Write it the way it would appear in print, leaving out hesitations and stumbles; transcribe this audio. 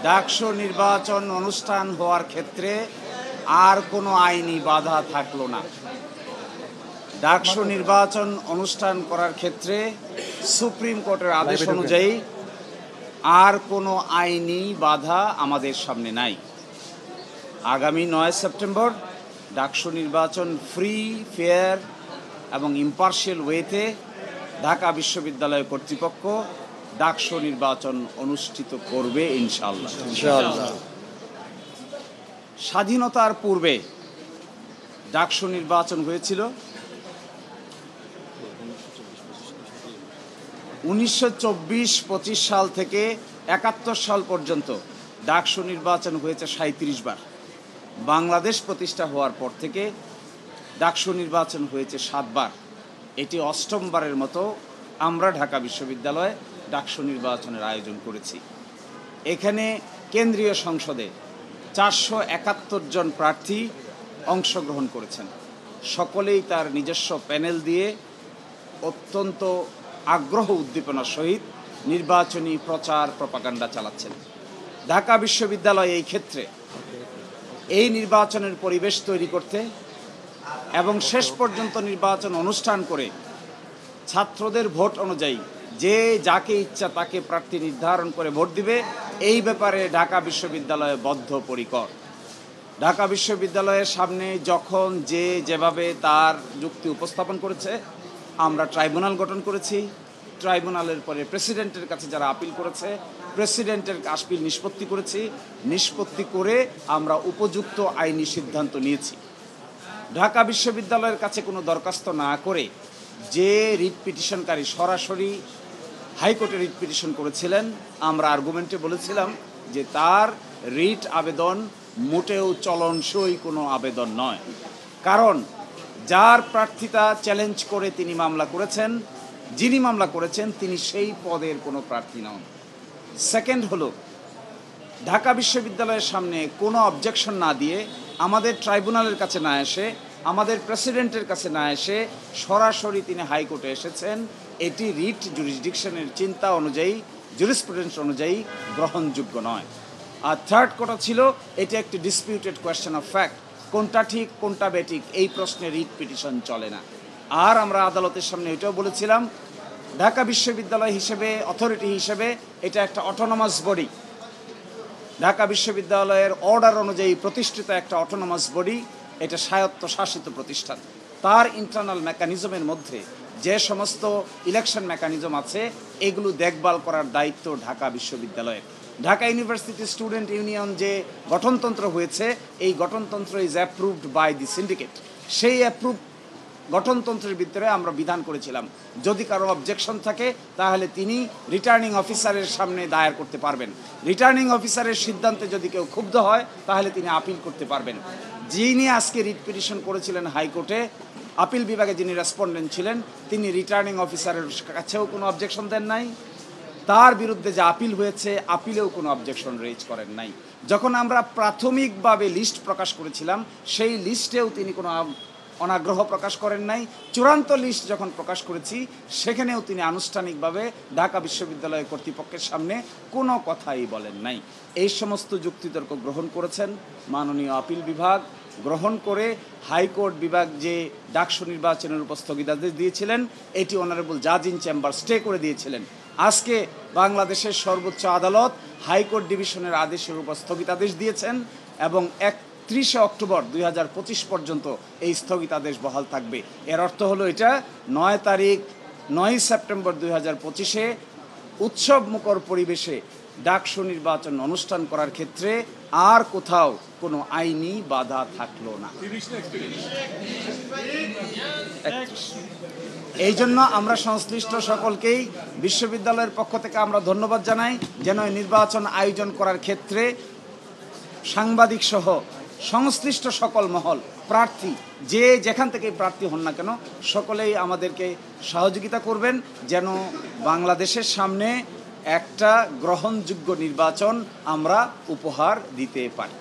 ডাকসু নির্বাচন অনুষ্ঠান হওয়ার ক্ষেত্রে আর কোনো আইনি বাধা থাকলো না। ডাকসু নির্বাচন অনুষ্ঠান করার ক্ষেত্রে সুপ্রিম কোর্টের আদেশ অনুযায়ী আর কোনো আইনি বাধা আমাদের সামনে নাই। আগামী 9 সেপ্টেম্বর ডাকসু নির্বাচন ফ্রি, ফেয়ার এবং ইম্পার্শিয়াল ওয়েতে ঢাকা বিশ্ববিদ্যালয় কর্তৃপক্ষ ডাকসু নির্বাচন অনুষ্ঠিত করবে ইনশাআল্লাহ। স্বাধীনতার পূর্বে ডাকসু নির্বাচন হয়েছিল 1924-25 সাল থেকে 71 সাল পর্যন্ত ডাকসু নির্বাচন হয়েছে 37 বার। বাংলাদেশ প্রতিষ্ঠা হওয়ার পর থেকে ডাকসু নির্বাচন হয়েছে 7 বার। এটি 8ম বারের মতো আমরা ঢাকা বিশ্ববিদ্যালয়ে ডাকসু নির্বাচনের আয়োজন করেছি। এখানে কেন্দ্রীয় সংসদে 471 জন প্রার্থী অংশগ্রহণ করেছেন। সকলেই তার নিজস্ব প্যানেল দিয়ে অত্যন্ত আগ্রহ উদ্দীপনার সহিত নির্বাচনী প্রচার প্রপাগান্ডা চালাচ্ছেন। ঢাকা বিশ্ববিদ্যালয় এই ক্ষেত্রে এই নির্বাচনের পরিবেশ তৈরি করতে এবং শেষ পর্যন্ত নির্বাচন অনুষ্ঠান করে ছাত্রদের ভোট অনুযায়ী যে যাকে ইচ্ছা তাকে প্রার্থী নির্ধারণ করে ভোট দিবে, এই ব্যাপারে ঢাকা বিশ্ববিদ্যালয় বদ্ধপরিকর। ঢাকা বিশ্ববিদ্যালয়ের সামনে যখন যে যেভাবে তার যুক্তি উপস্থাপন করেছে, আমরা ট্রাইব্যুনাল গঠন করেছি। ট্রাইব্যুনালের পরে প্রেসিডেন্টের কাছে যারা আপিল করেছে, প্রেসিডেন্টের আপিল নিষ্পত্তি করেছি। নিষ্পত্তি করে আমরা উপযুক্ত আইনি সিদ্ধান্ত নিয়েছি। ঢাকা বিশ্ববিদ্যালয়ের কাছে কোনো দরখাস্ত না করে যে রিট পিটিশনকারী সরাসরি হাইকোর্টে রিট পিটিশন করেছিলেন, আমরা আর্গুমেন্টে বলেছিলাম যে তার রিট আবেদন মোটেও চলনসই কোনো আবেদন নয়। কারণ যার প্রার্থিতা চ্যালেঞ্জ করে তিনি মামলা করেছেন, যিনি মামলা করেছেন তিনি সেই পদের কোনো প্রার্থী নন। সেকেন্ড হলো, ঢাকা বিশ্ববিদ্যালয়ের সামনে কোনো অবজেকশন না দিয়ে, আমাদের ট্রাইব্যুনালের কাছে না এসে, আমাদের প্রেসিডেন্টের কাছে না এসে সরাসরি তিনি হাইকোর্টে এসেছেন। এটি রিট জুরিসডিকশনের চিন্তা অনুযায়ী, জুরিসপ্রুডেন্স অনুযায়ী গ্রহণযোগ্য নয়। আর থার্ড কথা ছিল, এটি একটি ডিসপিউটেড কোয়েশ্চেন অফ ফ্যাক্ট, কোনটা ঠিক কোনটা বেঠিক এই প্রশ্নে রিট পিটিশন চলে না। আর আমরা আদালতের সামনে এটাও বলেছিলাম, ঢাকা বিশ্ববিদ্যালয় হিসেবে, অথরিটি হিসেবে এটা একটা অটোনমাস বডি। ঢাকা বিশ্ববিদ্যালয়ের অর্ডার অনুযায়ী প্রতিষ্ঠিত একটা অটোনমাস বডি, এটা স্বায়ত্তশাসিত প্রতিষ্ঠান। তার ইন্টারনাল মেকানিজমের মধ্যে যে সমস্ত ইলেকশন মেকানিজম আছে, এগুলো দেখভাল করার দায়িত্ব ঢাকা বিশ্ববিদ্যালয়ের। ঢাকা ইউনিভার্সিটি স্টুডেন্ট ইউনিয়ন যে গঠনতন্ত্র হয়েছে, এই গঠনতন্ত্র is approved by the syndicate. সেই অ্যাপ্রুভ গঠনতন্ত্রের ভিতরে আমরা বিধান করেছিলাম, যদি কারো অবজেকশন থাকে তাহলে তিনি রিটার্নিং অফিসারের সামনে দায়ের করতে পারবেন। রিটার্নিং অফিসারের সিদ্ধান্তে যদি কেউ ক্ষুব্ধ হয় তাহলে তিনি আপিল করতে পারবেন। যিনি আজকে রিট পিটিশন করেছিলেন হাইকোর্টে, আপিল বিভাগে যিনি রেসপন্ডেন্ট ছিলেন, তিনি রিটার্নিং অফিসারের কাছেও কোনো অবজেকশন দেন নাই। তার বিরুদ্ধে যে আপিল হয়েছে, আপিলেও কোনো অবজেকশন রেজ করেন নাই। যখন আমরা প্রাথমিকভাবে লিস্ট প্রকাশ করেছিলাম, সেই লিস্টেও তিনি কোনো অনাগ্রহ প্রকাশ করেন নাই। চূড়ান্ত লিস্ট যখন প্রকাশ করেছি, সেখানেও তিনি আনুষ্ঠানিকভাবে ঢাকা বিশ্ববিদ্যালয় কর্তৃপক্ষের সামনে কোনো কথাই বলেন নাই। এই সমস্ত যুক্তিতর্ক গ্রহণ করেছেন মাননীয় আপিল বিভাগ। গ্রহণ করে হাইকোর্ট বিভাগ যে ডাকসু নির্বাচনের উপর স্থগিতাদেশ দিয়েছিলেন, এটি অনারেবল জাজ ইন চেম্বার স্টে করে দিয়েছিলেন। আজকে বাংলাদেশের সর্বোচ্চ আদালত হাইকোর্ট ডিভিশনের আদেশের উপর স্থগিতাদেশ দিয়েছেন এবং 31 অক্টোবর 2025 পর্যন্ত এই স্থগিতাদেশ বহাল থাকবে। এর অর্থ হলো এটা 9 সেপ্টেম্বর 2025-এ উৎসব মুখর পরিবেশে ডাকসু নির্বাচন অনুষ্ঠান করার ক্ষেত্রে আর কোথাও কোনো আইনি বাধা থাকলো না। এই জন্য আমরা সংশ্লিষ্ট সকলকেই বিশ্ববিদ্যালয়ের পক্ষ থেকে আমরা ধন্যবাদ জানাই, যেন নির্বাচন আয়োজন করার ক্ষেত্রে সাংবাদিক সহ সংশ্লিষ্ট সকল মহল, প্রার্থী যে যেখান থেকে প্রার্থী হন না কেন, সকলেই আমাদেরকে সহযোগিতা করবেন, যেন বাংলাদেশের সামনে একটা গ্রহণযোগ্য নির্বাচন আমরা উপহার দিতে পারি।